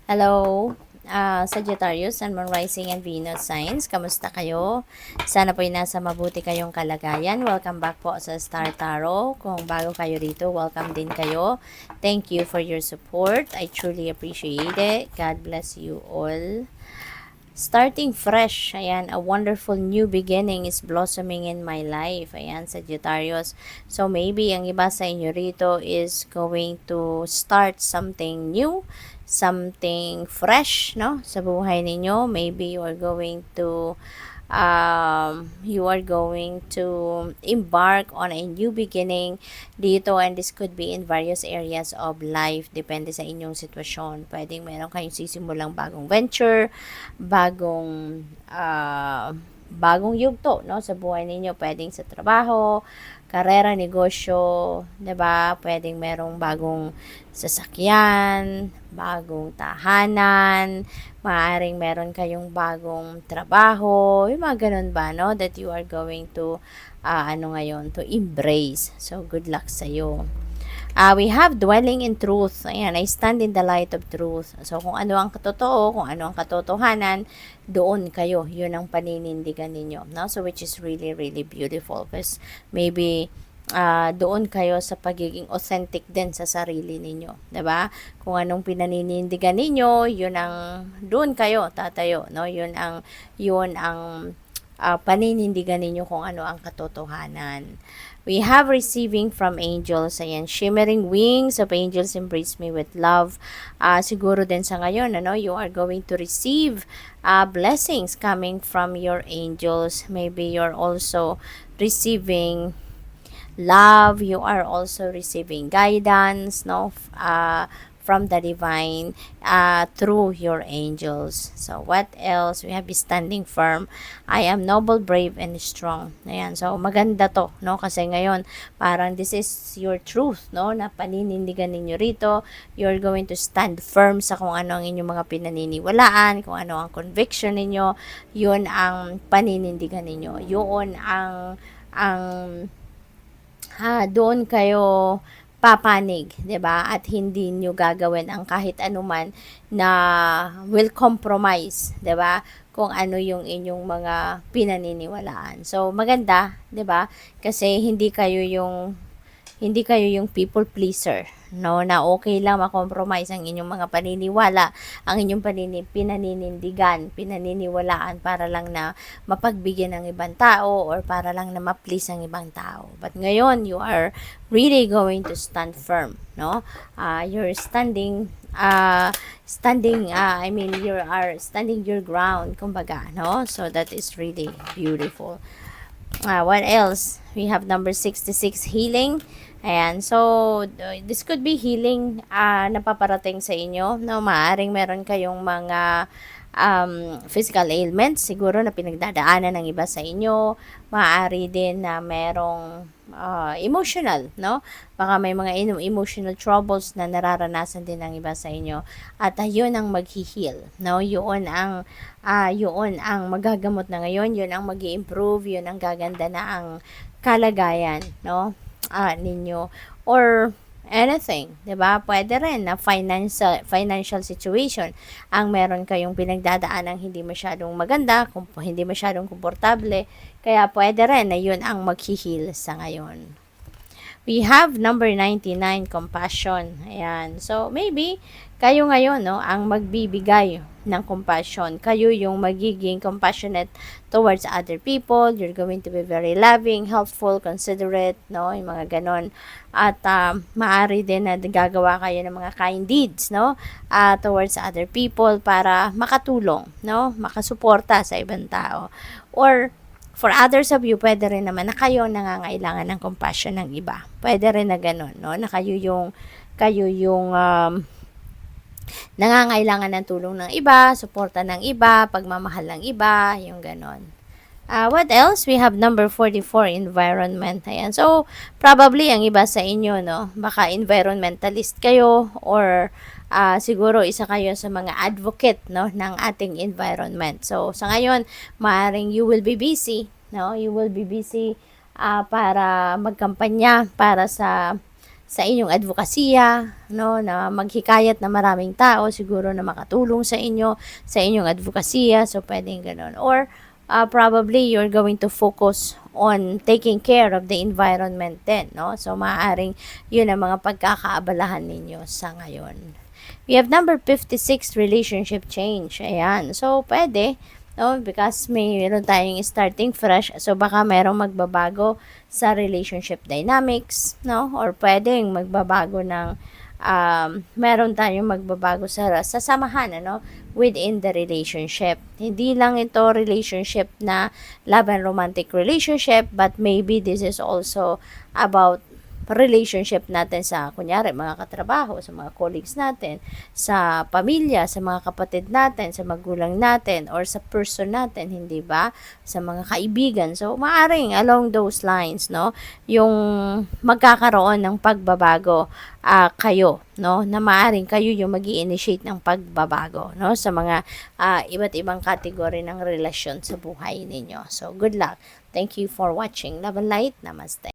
Hello, Sagittarius, Sun, Moon, Rising, and Venus signs. Kamusta kayo? Sana po'y nasa mabuti kayong kalagayan. Welcome back po sa Star Tarot. Kung bago kayo dito, welcome din kayo. Thank you for your support. I truly appreciate it. God bless you all. Starting fresh. Ayan, a wonderful new beginning is blossoming in my life. Ayan, Sagittarius. So, maybe ang iba sa inyo rito is going to start something new, something fresh, no? Sa buhay ninyo. Maybe you are going to embark on a new beginning dito, and this could be in various areas of life, depende sa inyong sitwasyon. Pwedeng meron kayong sisimulang bagong venture, bagong yugto, no, sa buhay ninyo. Pwedeng sa trabaho, karera, negosyo, 'di ba? Pwedeng merong bagong sasakyan, bagong tahanan, maaaring meron kayong bagong trabaho, yung mga ganun ba, no? That you are going to, to embrace. So, good luck sa'yo. We have dwelling in truth. Ayan, I stand in the light of truth. So, kung ano ang totoo, kung ano ang katotohanan, doon kayo. Yun ang paninindigan ninyo. No? So, which is really, really beautiful. Because maybe, doon kayo sa pagiging authentic din sa sarili ninyo. 'Di ba? Kung anong pinaninindigan ninyo, yun ang doon kayo tatayo, no? Yun ang paninindigan ninyo kung ano ang katotohanan. We have receiving from angels. Ayan, shimmering wings of angels embrace me with love. Siguro din sa ngayon, you are going to receive blessings coming from your angels. Maybe you're also receiving love, you are also receiving guidance, no, from the divine, through your angels. So what else? We have standing firm. I am noble, brave, and strong. Ayan, so maganda to, no, kasi ngayon parang this is your truth, no, na paninindigan ninyo rito. You're going to stand firm sa kung ano ang inyong mga pinaniniwalaan, kung ano ang conviction ninyo. Yun ang paninindigan ninyo, yun ang doon kayo papanig, 'di ba? At hindi niyo gagawin ang kahit anuman na will compromise, 'di ba? Kung ano yung inyong mga pinaniniwalaan. So maganda, 'di ba? Kasi hindi kayo yung people pleaser, no, na okay lang ma-compromise ang inyong mga paniniwala, ang inyong pinaniniwalaan para lang na mapagbigyan ng ibang tao or para lang na ma-please ang ibang tao. But ngayon, you are really going to stand firm, no? You're you are standing your ground, kumbaga, no? So that is really beautiful. What else? We have number 66, healing. Ayan, so this could be healing na paparating sa inyo. No, maaring meron kayong mga physical ailments siguro na pinagdadaanan ng iba sa inyo. Maaari din na merong emotional, no? Baka may mga emotional troubles na nararanasan din ng iba sa inyo. At yun ang mag-heal, no? Yun ang magagamot na ngayon, yun ang mag-i-improve, yun ang gaganda na ang kalagayan, no? Ninyo, or anything, 'di ba? Pwede rin na financial situation ang meron kayong pinagdadaan ng hindi masyadong maganda, kung hindi masyadong komportable, kaya pwede rin na 'yun ang maghi-heal sa ngayon. We have number 99, compassion. Ayan. So, maybe, kayo ngayon, no, ang magbibigay ng compassion. Kayo yung magiging compassionate towards other people. You're going to be very loving, helpful, considerate, no, yung mga ganon. At maaari din na gagawa kayo ng mga kind deeds, no, towards other people para makatulong, no, makasuporta sa ibang tao. Or, for others of you, pwede rin naman na kayo nangangailangan ng compassion ng iba. Pwede rin na ganun, no? Na kayo yung nangangailangan ng tulong ng iba, suporta ng iba, pagmamahal ng iba, yung ganun. What else? We have number 44, environment. Ayan. So, probably ang iba sa inyo, no? Baka environmentalist kayo, or siguro isa kayo sa mga advocate, no, ng ating environment. So sa ngayon, maaring you will be busy, no? You will be busy para magkampanya para sa sa inyong advokasya, no, na maghikayat na maraming tao, siguro na makatulong sa inyo, sa inyong advokasya, so pwedeng ganun. Or, probably you're going to focus on taking care of the environment din, no? So, maaaring yun ang mga pagkakaabalahan ninyo sa ngayon. We have number 56, relationship change. Ayan. So, pwede, no? Because mayroon tayong starting fresh. So, baka merong magbabago sa relationship dynamics, no? Or pwedeng magbabago ng meron tayong magbabago sa samahan, ano, within the relationship. Hindi lang ito relationship na love and romantic relationship, but maybe this is also about relationship natin sa, kunyari, mga katrabaho, sa mga colleagues natin, sa pamilya, sa mga kapatid natin, sa magulang natin, or sa person natin, hindi ba? Sa mga kaibigan. So, maaring along those lines, no? Yung magkakaroon ng pagbabago kayo, no? Na maaring kayo yung mag-i-initiate ng pagbabago, no? Sa mga iba't ibang category ng relasyon sa buhay ninyo. So, good luck. Thank you for watching. Love and light. Namaste.